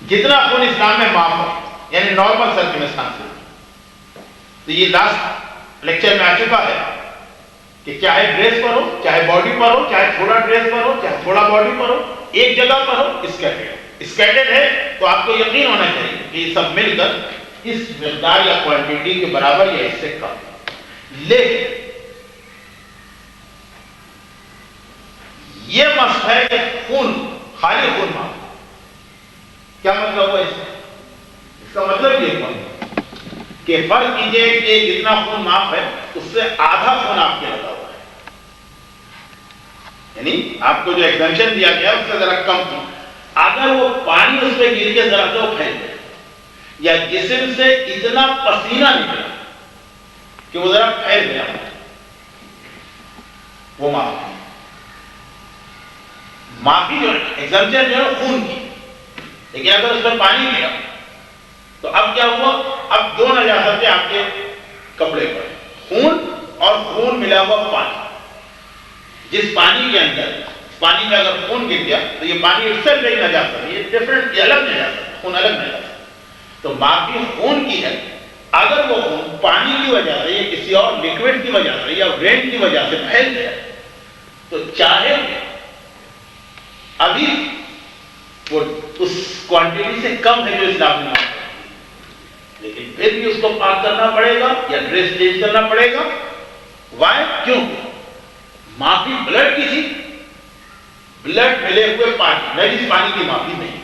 جتنا خون اسلام میں معاف ہے، یعنی نارمل سرکمسٹانس۔ تو یہ لاسٹ لیکچر میں آ چکا ہے کہ چاہے ڈریس پر ہو، چاہے باڈی پر ہو، چاہے تھوڑا ڈریس پر ہو، چاہے تھوڑا باڈی پر ہو، ایک جگہ پر ہو، اسکیٹرڈ ہے، تو آپ کو یقین ہونا چاہیے کہ یہ سب مل کر اس مقدار یا کوانٹٹی کے برابر یا اس سے کم۔ لیکن یہ مسئلہ ہے کہ خون، خالی خون معاف، کیا مطلب ہوا اس کا مطلب یہ ہوا کہ فرض کیجئے کہ جتنا خون معاف ہے اس سے آدھا خون آپ کے لگا ہوا ہے، یعنی آپ کو جو ایگزمپشن دیا گیا اس سے ذرا کم تھی، اگر وہ پانی اس پہ گر کے ذرا تو پھیل گیا یا جسم سے اتنا پسینہ نکلا کہ وہ ذرا پھیل گیا، وہ معافی جو ہے ایگزمپشن جو ہے خون کی، لیکن اگر اس میں پانی گیا تو اب کیا ہوا؟ اب دو نجاستیں آپ کے کپڑے پر، خون اور خون ملا ہوا پانی۔ جس پانی کے اندر، پانی میں اگر خون گر گیا تو یہ پانی اکثر نہیں نجاست ہے، یہ ڈفرنٹ، یہ الگ نجاست ہے، خون الگ نجاست ہے۔ تو معافی خون کی ہے، اگر وہ خون پانی کی وجہ سے یا کسی اور لکوڈ کی وجہ سے یا رین کی وجہ سے پھیل گیا تو چاہے ابھی وہ اس کوانٹٹی سے کم ہے جو اسلام نے، لیکن پھر بھی اس کو پاک کرنا پڑے گا یا ڈریس چینج کرنا پڑے گا۔ وائے؟ کیوں؟ معافی بلڈ کی تھی، بلڈ ملے ہوئے پانی، نجس پانی کی معافی نہیں۔